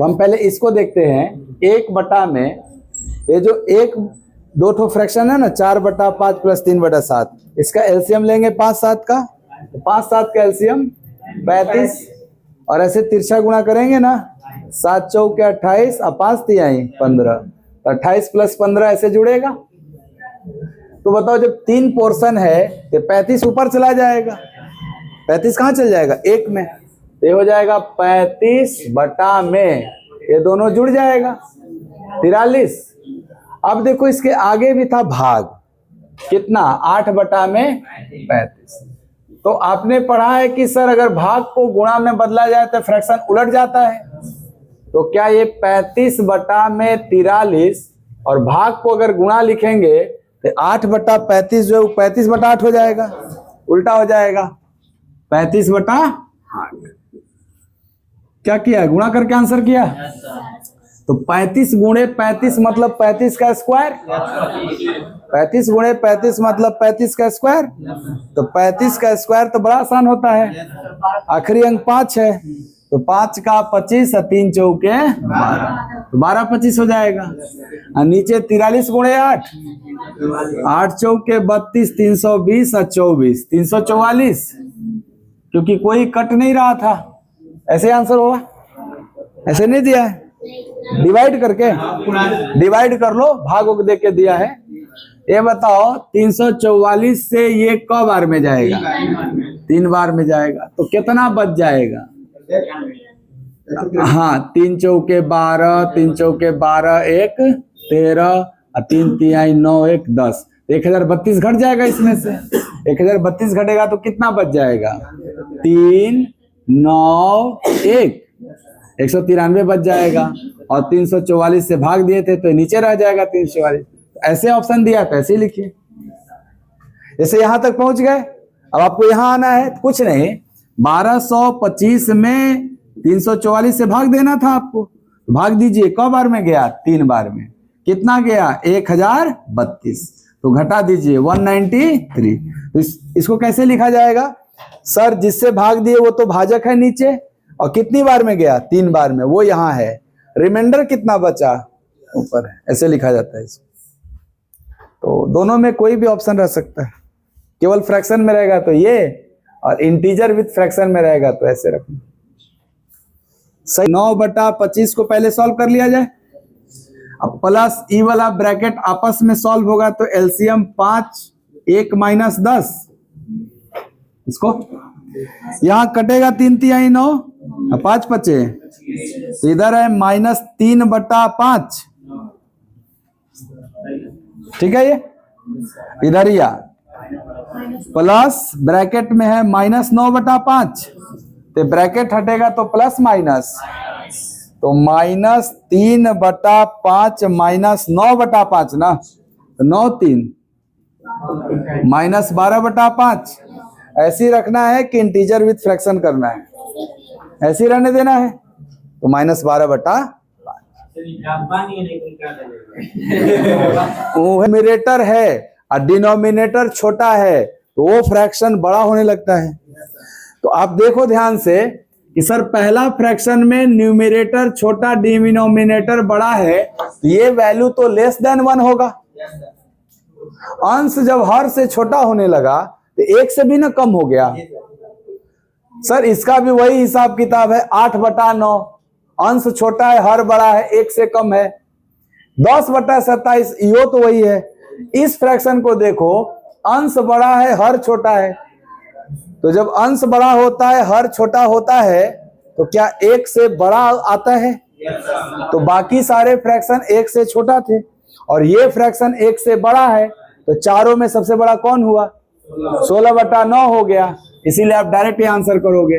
तो हम पहले इसको देखते हैं। 1 में ये जो एक दो ठो फ्रैक्शन है ना, 4/5 + 3/7, इसका एलसीएम लेंगे 5/7 का, तो 5/7 का एलसीएम 35, और ऐसे तिरछा गुणा करेंगे ना, 7 चौके 28 और 5 तिहाई 15, तो 28 + 15 ऐसे जुड़ेगा। तो बताओ जब 3 पोर्शन है तो 35 ऊपर चला जाएगा, 35 कहाँ चल जाएगा, 1 में, तो ये हो जाएगा 35 में, ये दोनों जुड़ जाएगा 43। अब देखो इसके आगे भी था भाग, कितना, 8 में 35। तो आपने पढ़ा है कि सर अगर भाग को गुणा में बदला जाए तो फ्रैक्शन उलट जाता है। तो क्या ये 35 में 43 और भाग को अगर गुणा लिखेंगे तो 8/35 जो है वो 35/8 हो जाएगा, उल्टा हो जाएगा, 35/8। क्या किया, गुणा करके आंसर किया। तो 35 × 35 मतलब 35 का स्क्वायर, 35 × 35 मतलब 35 का स्क्वायर। तो 35 का स्क्वायर तो बड़ा आसान होता है, आखिरी अंक 5 है, तो 5 का 25 और 3 चौके 12, तो 12/25 हो जाएगा। और नीचे 43 × 8, 8 चौके 32, 320 और 24, 344, क्योंकि कोई कट नहीं रहा था, ऐसे आंसर होगा, ऐसे नहीं दिया है, डिवाइड करके, डिवाइड कर लो, भाग को देख के दिया है। ये बताओ 344 से ये क बार में जाएगा, 3 बार में जाएगा, तो कितना बच जाएगा। हाँ, 3 चौके 12, 3 चौके 12, 1 13 और 3 तिहाई 9, 1 10, 1032 घट जाएगा इसमें से। 1032 घटेगा तो कितना बच जाएगा, 3 9 1, 193 बच जाएगा, और 344 से भाग दिए थे तो नीचे रह जाएगा 344। ऐसे ऑप्शन दिया था, ऐसे ही लिखिए। जैसे यहां तक पहुंच गए, अब आपको यहां आना है, कुछ नहीं, 1225 में 344 से भाग देना था आपको, तो भाग दीजिए, क बार में गया, 3 बार में, कितना गया, 1032, तो घटा दीजिए 193। तो इसको कैसे लिखा जाएगा, सर जिससे भाग दिए वो तो भाजक है नीचे, और कितनी बार में गया, 3 बार में, वो यहाँ है, रिमाइंडर कितना बचा, ऊपर है, ऐसे लिखा जाता है इसको। तो दोनों में कोई भी ऑप्शन रह सकता है, केवल फ्रैक्शन में रहेगा तो ये, और इंटीजर विद फ्रैक्शन में रहेगा तो ऐसे रखना। सही, 9/25 को पहले सॉल्व कर लिया जाए। अब प्लस ई वाला ब्रैकेट आपस में सॉल्व होगा तो एलसीएम 5, 1 - 10, इसको यहां कटेगा, 3 तिहाई 9, 5 बचे, तो इधर है -3/5, ठीक है। ये इधर ही प्लस ब्रैकेट में है -9/5, तो ब्रैकेट हटेगा तो प्लस माइनस, तो -3/5 -9/5 ना, तो 9 3 -12/5। ऐसे ही रखना है कि इंटीजर विथ फ्रैक्शन करना है, ऐसे ही रहने देना है, तो -12/5। न्यूमरेटर है और डिनोमिनेटर छोटा है तो वो फ्रैक्शन बड़ा होने लगता है। तो आप देखो ध्यान से कि सर पहला फ्रैक्शन में न्यूमरेटर छोटा, डिनोमिनेटर बड़ा है, तो ये वैल्यू तो लेस देन 1 होगा। अंश जब हर से छोटा होने लगा तो 1 से भी ना कम हो गया। सर इसका भी वही हिसाब किताब है, 8/9, अंश छोटा है, हर बड़ा है, 1 से कम है। 10/27 यो तो वही है। इस फ्रैक्शन को देखो, अंश बड़ा है, हर छोटा है, तो जब अंश बड़ा होता है, हर छोटा होता है, तो क्या 1 से बड़ा आता है? तो बाकी सारे फ्रैक्शन 1 से छोटा थे और ये फ्रैक्शन 1 से बड़ा है, तो चारों में सबसे बड़ा कौन हुआ? 16/9 हो गया। इसीलिए आप डायरेक्ट आंसर करोगे।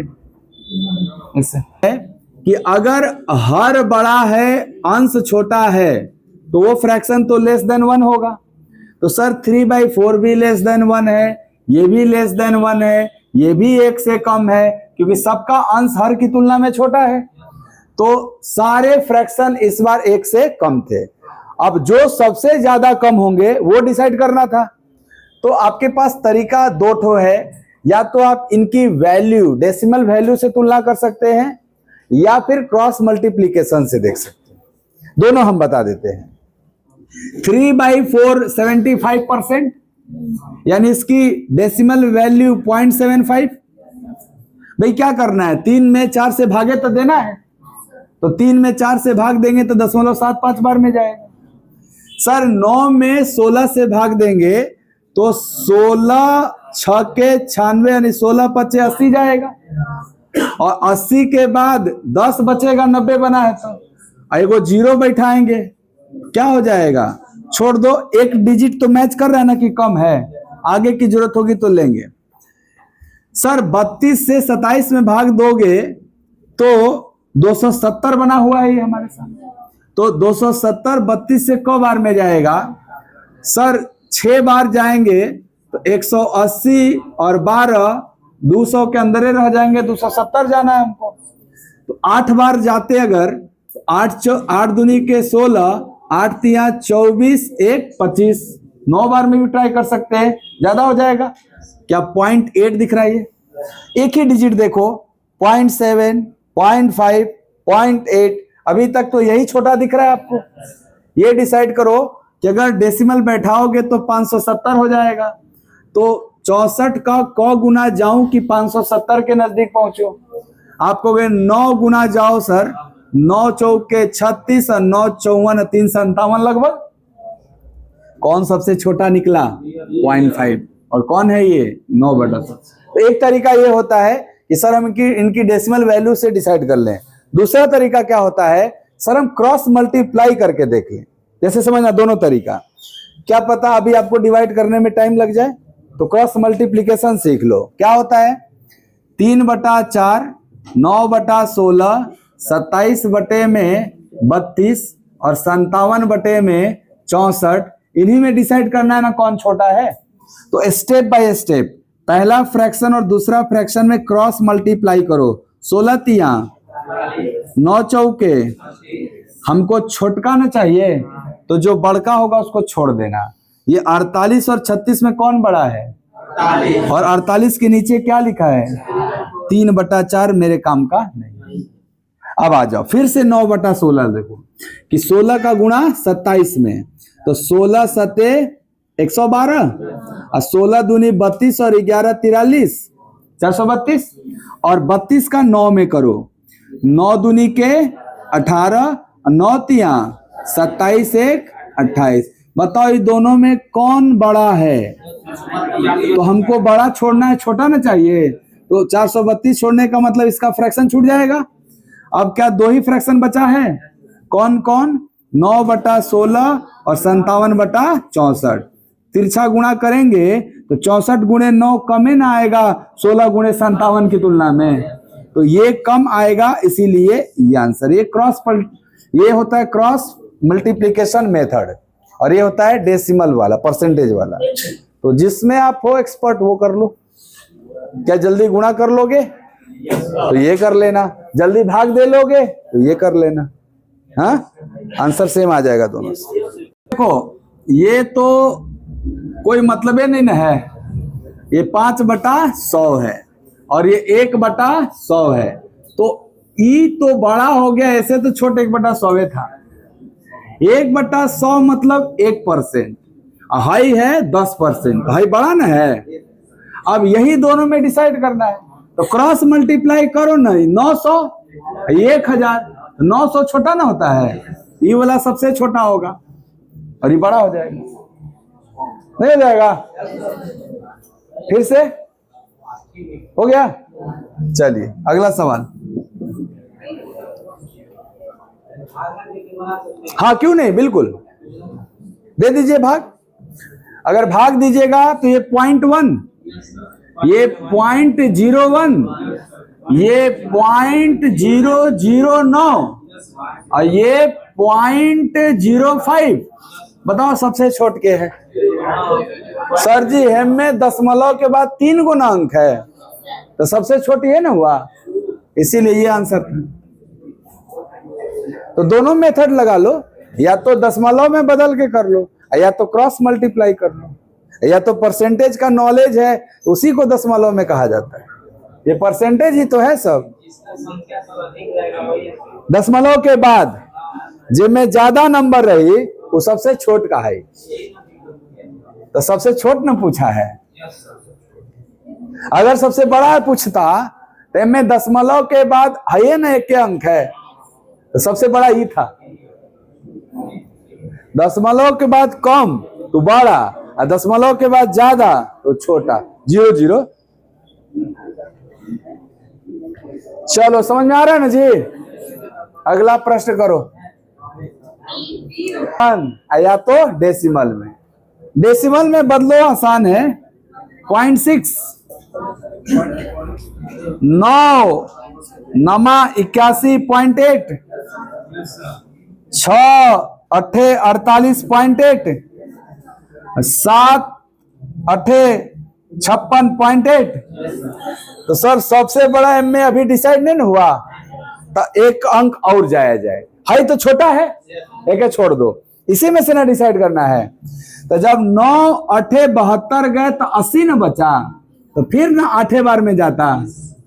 इससे कि अगर हर बड़ा है, अंश छोटा है, तो वो फ्रैक्शन तो लेस देन 1 होगा। तो सर 3/4 भी लेस देन 1 है, ये भी लेस देन 1 है, ये भी 1 से कम है, क्योंकि सबका अंश हर की तुलना में छोटा है। तो सारे फ्रैक्शन इस बार 1 से कम थे। अब जो सबसे ज्यादा कम होंगे वो डिसाइड करना था। तो आपके पास तरीका 2 ठो है, या तो आप इनकी वैल्यू डेसिमल वैल्यू से तुलना कर सकते हैं, या फिर क्रॉस मल्टीप्लीकेशन से देख सकते हैं। दोनों हम बता देते हैं। 3/4 75%, यानी इसकी डेसिमल वैल्यू 0.75। भाई क्या करना है, 3 में 4 से भागे तो देना है, तो 3 में 4 से भाग देंगे तो 0.75 बार में जाएगा। सर 9 में 16 से भाग देंगे तो 16 6 के 96, यानी 16 5 80 जाएगा, और 80 के बाद 10 बचेगा, 90 बना है तो एगो 0 बैठाएंगे, क्या हो जाएगा, छोड़ दो, एक डिजिट तो मैच कर रहा है ना कि कम है, आगे की जरूरत होगी तो लेंगे। सर 32 से 27 में भाग दोगे तो 270 बना हुआ है ये हमारे सामने, तो 270 32 से क बार में जाएगा, सर 6 बार जाएंगे तो 180 और 12 200 के अंदर ही रह जाएंगे, 270 जाना है हमको। तो 8 बार जाते अगर, 8 दूनी के 16, 8 तिया 24, 1 25, 9 बार में भी ट्राई कर सकते हैं, ज्यादा हो जाएगा। क्या 0.8 दिख रहा है, ये एक ही डिजिट देखो, 0.7, 0.5, 0.8, अभी तक तो यही छोटा दिख रहा है आपको। ये डिसाइड करो कि अगर डेसिमल बैठाओगे तो 570 हो जाएगा, तो 64 का क गुना जाऊं कि 570 के नजदीक पहुंचो। आप कहोगे 9 गुना जाओ सर, 9 चौके 36 और 9 54 357 लगभग, कौन सबसे छोटा निकला, 0.5, और कौन है ये 9/7। तो एक तरीका ये होता है कि सर हम इनकी डेसिमल वैल्यू से डिसाइड कर लें। दूसरा तरीका क्या होता है, सर हम क्रॉस मल्टीप्लाई करके देख लें। जैसे समझना दोनों तरीका, क्या पता अभी आपको डिवाइड करने में टाइम लग जाए, तो क्रॉस मल्टीप्लीकेशन सीख लो। क्या होता है, 3/4, 9/16, 27 बटे में 32 और 57 बटे में 64, इन्हीं में डिसाइड करना है ना कौन छोटा है। तो स्टेप बाय स्टेप, पहला फ्रैक्शन और दूसरा फ्रैक्शन में क्रॉस मल्टीप्लाई करो। 16 तिया 9 चौके, हमको छोटका ना चाहिए, तो जो बड़का होगा उसको छोड़ देना। ये 48 और 36 में कौन बड़ा है, और 48 के नीचे क्या लिखा है, 3/4, मेरे काम का नहीं। अब आ जाओ फिर से 9/16 देखो कि 16 का गुणा 27 में, तो 16 सते 112, और 16 दूनी 32 और 11 43, 432, और 32 का 9 में करो, 9 दूनी के 18, 9 तिया 27, 1 28। बताओ ये दोनों में कौन बड़ा है, तो हमको बड़ा छोड़ना है, छोटा ना चाहिए, तो 432 छोड़ने का मतलब इसका फ्रैक्शन छूट जाएगा। अब क्या दो ही फ्रैक्शन बचा है, कौन कौन, 9/16 और 57/64। तिरछा गुणा करेंगे तो 64 गुणे 9 कमे ना आएगा 16 गुणे 57 की तुलना में, तो ये कम आएगा, इसीलिए ये आंसर। ये होता है क्रॉस मल्टीप्लीकेशन मेथड, और ये होता है डेसिमल वाला, परसेंटेज वाला। तो जिसमें आप हो एक्सपर्ट वो कर लो। क्या जल्दी गुणा कर लोगे तो ये कर लेना, जल्दी भाग दे लोगे तो ये कर लेना, हाँ आंसर सेम आ जाएगा दोनों से। देखो ये तो कोई मतलब ही नहीं ना है, ये 5/100 है और ये 1/100 है, तो ई तो बड़ा हो गया, ऐसे तो छोटे 1/100 था। 1/100 मतलब 1%, हाई है 10%, हाई बड़ा ना है। अब यही दोनों में डिसाइड करना है, तो क्रॉस मल्टीप्लाई करो ना, 900 1000, 900 छोटा ना होता है, ये वाला सबसे छोटा होगा और ये बड़ा हो जाएगा, नहीं हो जाएगा। फिर से हो गया, चलिए अगला सवाल। हाँ क्यों नहीं, बिल्कुल दे दीजिए भाग। अगर भाग दीजिएगा तो ये 0.1, ये 0.01, ये 0.009 और ये 0.05। बताओ सबसे छोट के है। सर जी हम में दशमलव के बाद 3 गुना अंक है, तो सबसे छोटी है ना हुआ, इसीलिए ये आंसर था। तो दोनों मेथड लगा लो, या तो दशमलव में बदल के कर लो, या तो क्रॉस मल्टीप्लाई कर लो, या तो परसेंटेज का नॉलेज है उसी को दशमलव में कहा जाता है। ये परसेंटेज ही तो है सब। दशमलव के बाद जिनमें ज्यादा नंबर रही वो सबसे छोट का है, तो सबसे छोट न पूछा है। अगर सबसे बड़ा पूछता तो इनमें दशमलव के बाद है ना एक के अंक है, तो सबसे बड़ा ही था। दशमलव के बाद कम तो बड़ा, और दशमलव के बाद ज्यादा तो छोटा। 0 0। चलो समझ में आ रहा है ना जी। अगला प्रश्न करो। या तो डेसिमल में, डेसिमल में बदलो, आसान है। 0.6 9 नमा 81.8 6 8 48.8 7 8 56.8। तो सर सबसे बड़ा एम में अभी डिसाइड नहीं हुआ, तो एक अंक और जाया जाए। हाई तो छोटा है, एक छोड़ दो, इसी में से ना डिसाइड करना है। तो जब 9 8 72 गए तो 80 न बचा, तो फिर ना 8 बार में जाता।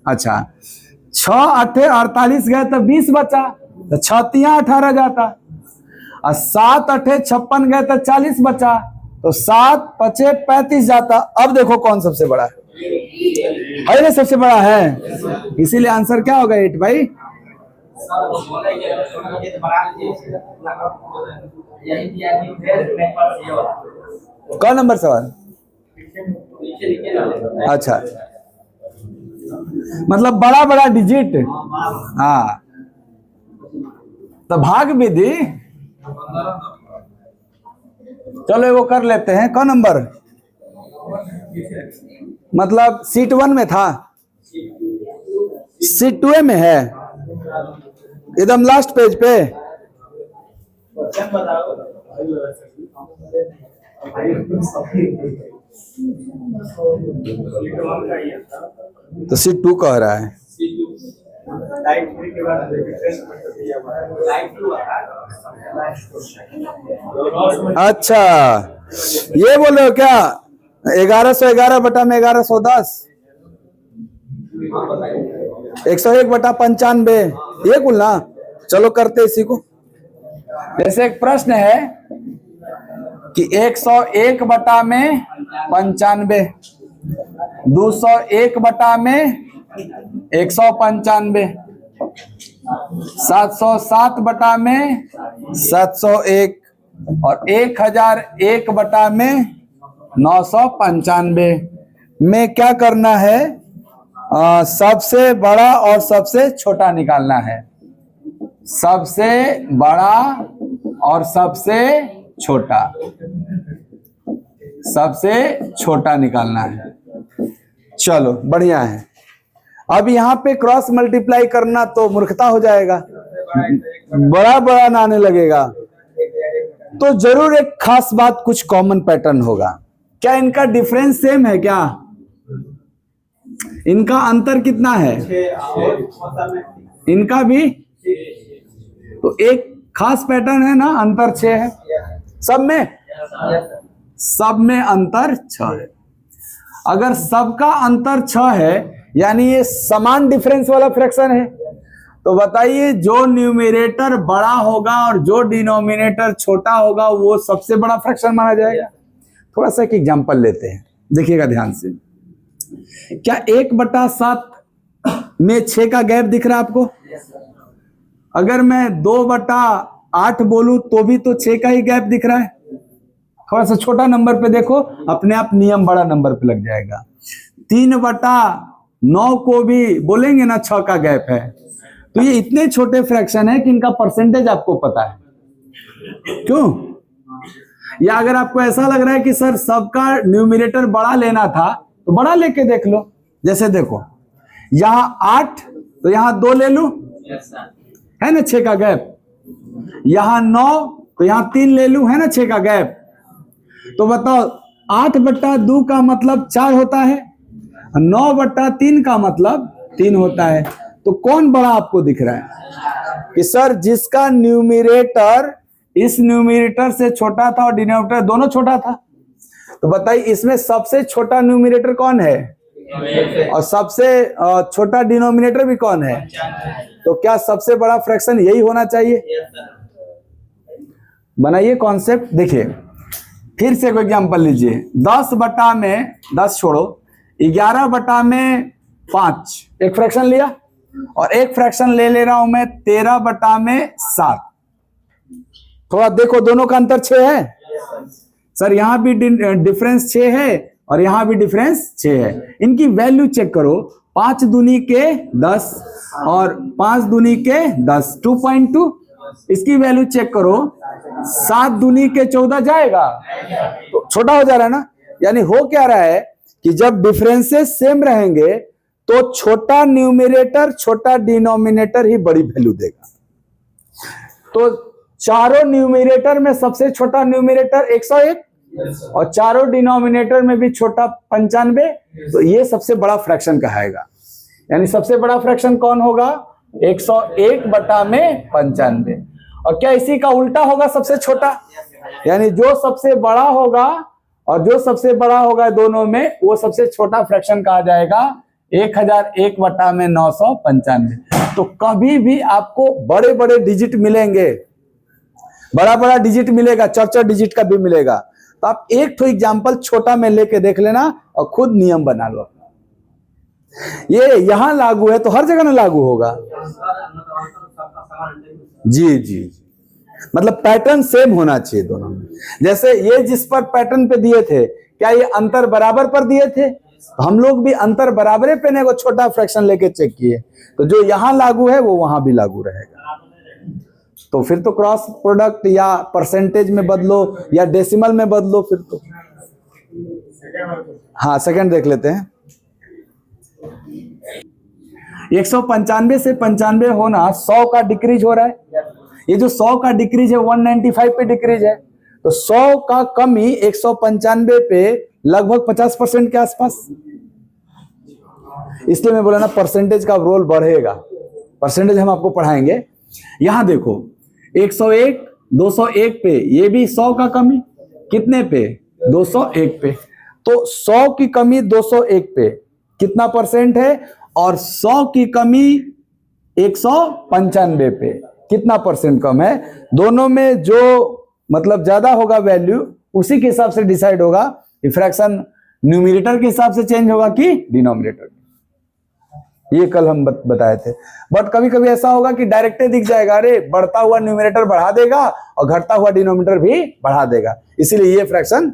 अच्छा 6 8 48 गए तो 20 बचा, तो 6 3 18 जाता। और 7 8 56 गए तो 40 बचा, तो 7 5 35 जाता। अब देखो कौन सबसे बड़ा है ना, सबसे बड़ा है, इसीलिए आंसर क्या होगा 8 भाई। कौन नंबर सवाल? अच्छा मतलब बड़ा बड़ा डिजिट, हाँ। तो भाग विधि, चलो वो कर लेते हैं। कौन नंबर? मतलब सीट 1 में था, सीट 2 में है, एकदम लास्ट पेज पे। तो सीट 2 कह रहा है। अच्छा ये बोले हो क्या? 1111 बटा में 1110, 101 बटा 95, ये कुल ना। चलो करते इसी को। जैसे एक प्रश्न है कि 101 बटा में 95, 201 बटा में 195, 707 बटा में 701 और 1001 बटा में 995 में क्या करना है? सबसे बड़ा और सबसे छोटा निकालना है। सबसे बड़ा और सबसे छोटा, सबसे छोटा निकालना है। चलो बढ़िया है। अब यहाँ पे क्रॉस मल्टीप्लाई करना तो मूर्खता हो जाएगा, बड़ा बड़ा ना आने लगेगा। तो जरूर एक खास बात, कुछ कॉमन पैटर्न होगा। क्या इनका डिफरेंस सेम है क्या? इनका अंतर कितना है? इनका भी तो एक खास पैटर्न है ना, अंतर 6 है सब में, सब में अंतर 6 है। अगर सबका अंतर 6 है यानी ये समान डिफरेंस वाला फ्रैक्शन है, तो बताइए जो न्यूमरेटर बड़ा होगा और जो डिनोमिनेटर छोटा होगा वो सबसे बड़ा फ्रैक्शन माना जाएगा। थोड़ा सा एक एग्जांपल लेते हैं, देखिएगा ध्यान से। क्या 1/7 में 6 का गैप दिख रहा है आपको? अगर मैं 2/8 बोलूं तो भी तो 6 का ही गैप दिख रहा है। थोड़ा सा छोटा नंबर पे देखो, अपने आप नियम बड़ा नंबर पे लग जाएगा। 3/9 को भी बोलेंगे ना 6 का गैप है। तो ये इतने छोटे फ्रैक्शन है कि इनका परसेंटेज आपको पता है। क्यों? या अगर आपको ऐसा लग रहा है कि सर सबका न्यूमरेटर बड़ा लेना था, तो बड़ा लेके देख लो। जैसे देखो यहां 8 तो यहां 2 ले लूं, है ना 6 का गैप। यहां 9 तो यहां 3 ले लूं, है ना 6 का गैप। तो बताओ 8/2 का मतलब 4 होता है, 9/3 का मतलब 3 होता है। तो कौन बड़ा आपको दिख रहा है? कि सर जिसका न्यूमरेटर इस न्यूमरेटर से छोटा था और डिनोमिनेटर दोनों छोटा था। तो बताइए इसमें सबसे छोटा न्यूमरेटर कौन है? और सबसे छोटा डिनोमिनेटर भी कौन है? तो क्या सबसे बड़ा फ्रैक्शन यही होना चाहिए? बनाइए कॉन्सेप्ट। देखिए फिर से कोई एग्जांपल लीजिए। 10 बटा में 10 छोड़ो, 11 बटा में 5 एक फ्रैक्शन लिया, और एक फ्रैक्शन ले रहा हूं मैं 13 बटा में 7। थोड़ा देखो दोनों का अंतर 6 है। सर यहां भी डिफरेंस 6 है और यहां भी डिफरेंस 6 है। इनकी वैल्यू चेक करो। 5 दूनी के 10 और 5 दूनी के 10, 2.2। इसकी वैल्यू चेक करो, 7 दूनी के 14 जाएगा, तो छोटा हो जा रहा है ना। यानी हो क्या रहा है कि जब डिफरेंसेस सेम रहेंगे तो छोटा न्यूमरेटर छोटा डिनोमिनेटर ही बड़ी वैल्यू देगा। तो चारों न्यूमरेटर में सबसे छोटा न्यूमरेटर 101 और चारों डिनोमिनेटर में भी छोटा 95, तो ये सबसे बड़ा फ्रैक्शन कहाएगा। यानी सबसे बड़ा फ्रैक्शन कौन होगा? 101 बटा में 95। और क्या इसी का उल्टा होगा सबसे छोटा? यानी जो सबसे बड़ा होगा और जो सबसे बड़ा होगा दोनों में, वो सबसे छोटा फ्रैक्शन कहा जाएगा 1001 बटा में 995। तो कभी भी आपको बड़े बड़े डिजिट मिलेंगे, बड़ा बड़ा डिजिट मिलेगा, 4 डिजिट का भी मिलेगा। तो आप एक तो एग्जाम्पल छोटा में लेके देख लेना और खुद नियम बना लो। ये यहां लागू है तो हर जगह ना लागू होगा। जी जी, मतलब पैटर्न सेम होना चाहिए दोनों में। जैसे ये जिस पर पैटर्न पे दिए थे, क्या ये अंतर बराबर पर दिए थे? हम लोग भी अंतर बराबरे पे ने को छोटा फ्रैक्शन लेके चेक किए, तो जो यहां लागू है वो वहां भी लागू रहेगा। तो फिर तो क्रॉस प्रोडक्ट या परसेंटेज में बदलो या डेसिमल में बदलो फिर तो। हाँ सेकंड देख लेते हैं। 195 से 95 होना 100 का डिक्रीज हो रहा है। ये जो 100 का डिक्रीज है 195 पे डिक्रीज है, तो 100 का कमी 195 पे लगभग 50% के आसपास। इसलिए मैं बोला ना परसेंटेज का रोल बढ़ेगा। परसेंटेज हम आपको पढ़ाएंगे। यहां देखो 101 201 पे, ये भी 100 का कमी कितने पे? 201 पे। तो 100 की कमी 201 पे कितना परसेंट है? और 100 की कमी 195 पे कितना परसेंट कम है? दोनों में जो मतलब ज्यादा होगा वैल्यू, उसी के हिसाब से डिसाइड होगा कि फ्रैक्शन न्यूमरेटर के हिसाब से चेंज होगा कि डिनोमिनेटर। ये कल हम बताए थे। बट कभी कभी ऐसा होगा कि डायरेक्ट दिख जाएगा, अरे बढ़ता हुआ न्यूमरेटर बढ़ा देगा और घटता हुआ डिनोमिनेटर भी बढ़ा देगा, इसीलिए ये फ्रैक्शन